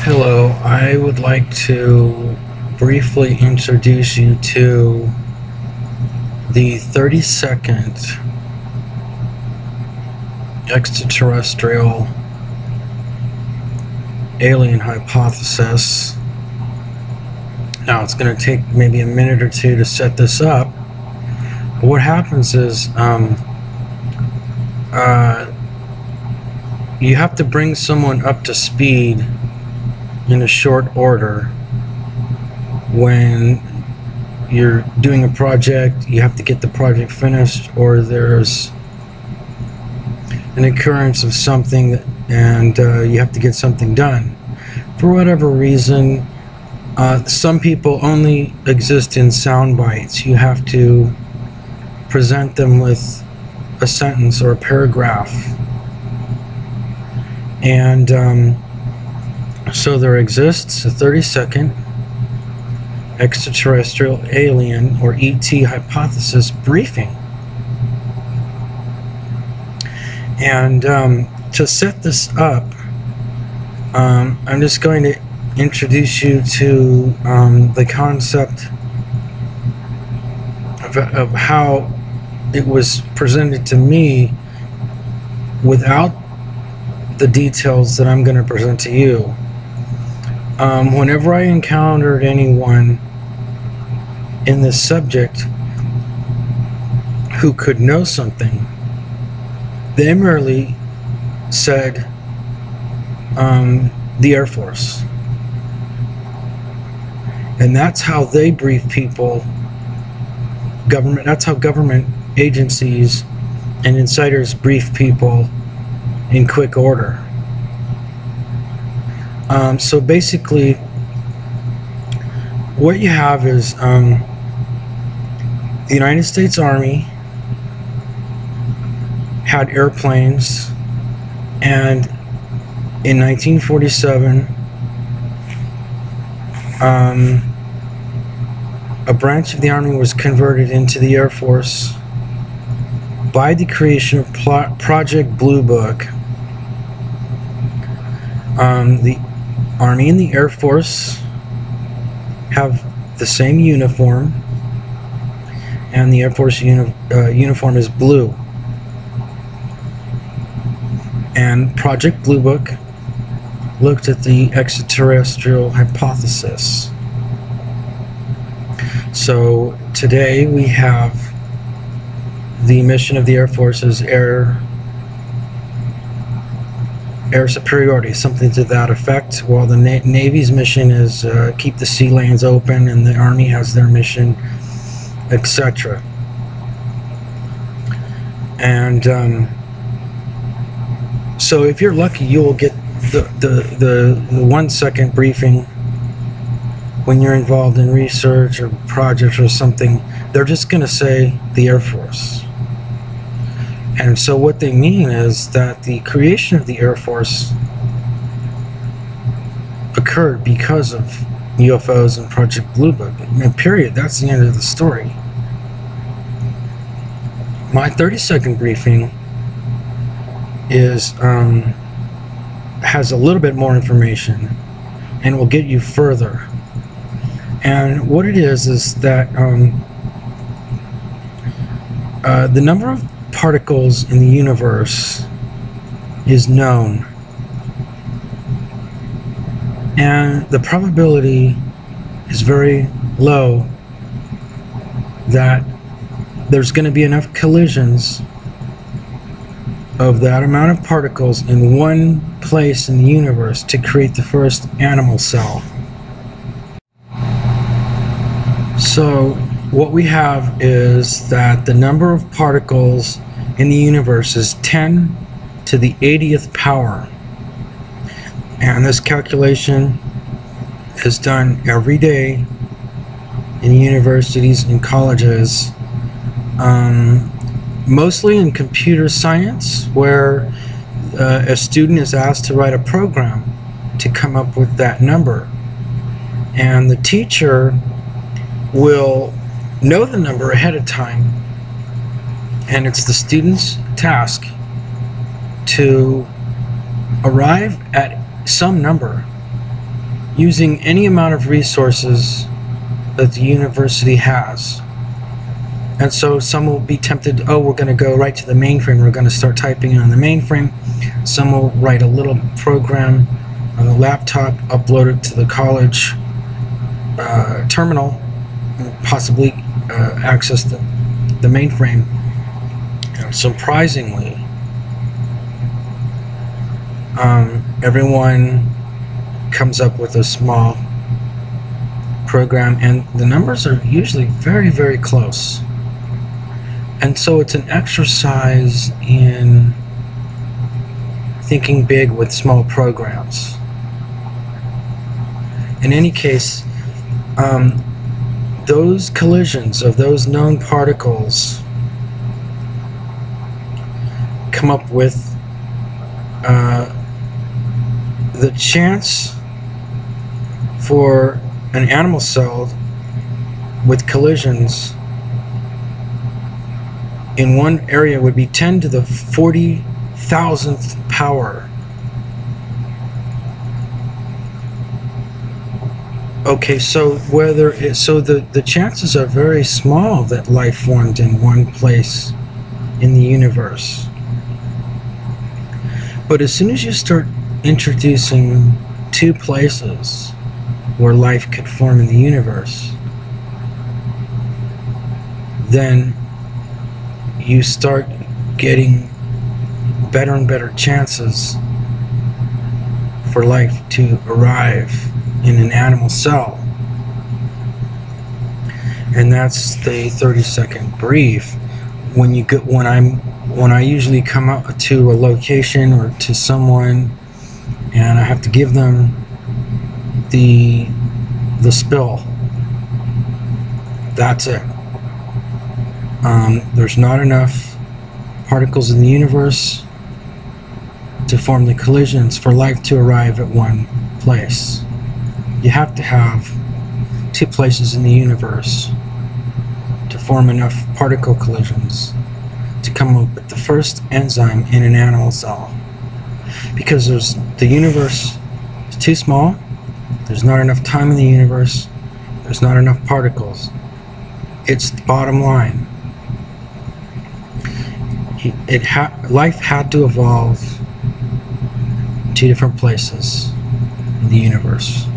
Hello, I would like to briefly introduce you to the 32nd extraterrestrial alien hypothesis. Now, it's going to take maybe a minute or two to set this up. But what happens is you have to bring someone up to speed in a short order. When you're doing a project, you have to get the project finished, or there's an occurrence of something and you have to get something done. For whatever reason, some people only exist in sound bites. You have to present them with a sentence or a paragraph. And so there exists a 32nd extraterrestrial alien or ET hypothesis briefing. And to set this up, I'm just going to introduce you to the concept of how it was presented to me without the details that I'm going to present to you. Whenever I encountered anyone in this subject who could know something, they merely said the Air Force. And that's how they brief people. That's how government agencies and insiders brief people in quick order. So basically, what you have is the United States Army had airplanes, and in 1947, a branch of the Army was converted into the Air Force by the creation of Project Blue Book. The Army and the Air Force have the same uniform, and the Air Force uniform is blue. And Project Blue Book looked at the extraterrestrial hypothesis. So today we have the mission of the Air Force is air superiority, something to that effect, while the Navy's mission is keep the sea lanes open, and the Army has their mission, etc. And so if you're lucky, you will get the 1 second briefing when you're involved in research or projects or something. They're just going to say the Air Force. And so what they mean is that the creation of the Air Force occurred because of UFOs and Project Blue Book. And period. That's the end of the story. My 30-second briefing is has a little bit more information and will get you further. And what it is that the number of particles in the universe is known, and the probability is very low that there's going to be enough collisions of that amount of particles in one place in the universe to create the first animal cell. So what we have is that the number of particles in the universe is 10 to the 80th power. And this calculation is done every day in universities and colleges, mostly in computer science, where a student is asked to write a program to come up with that number. And the teacher will know the number ahead of time, and it's the student's task to arrive at some number using any amount of resources that the university has. And so some will be tempted, oh, we're going to go right to the mainframe, we're going to start typing on the mainframe. Some will write a little program on the laptop, upload it to the college terminal, and possibly access the mainframe. And surprisingly, everyone comes up with a small program, and the numbers are usually very, very close. And so it's an exercise in thinking big with small programs. In any case, those collisions of those known particles come up with the chance for an animal cell with collisions in one area would be 10 to the 40,000th power. Okay, so the chances are very small that life formed in one place in the universe. But as soon as you start introducing two places where life could form in the universe, then you start getting better and better chances for life to arrive in an animal cell. And that's the 30-second brief. When I usually come out to a location or to someone and I have to give them the spill, that's it. There's not enough particles in the universe to form the collisions for life to arrive at one place. You have to have two places in the universe to form enough particle collisions to come up with the first enzyme in an animal cell. Because the universe is too small, there's not enough time in the universe, there's not enough particles. It's the bottom line. Life had to evolve in two different places in the universe.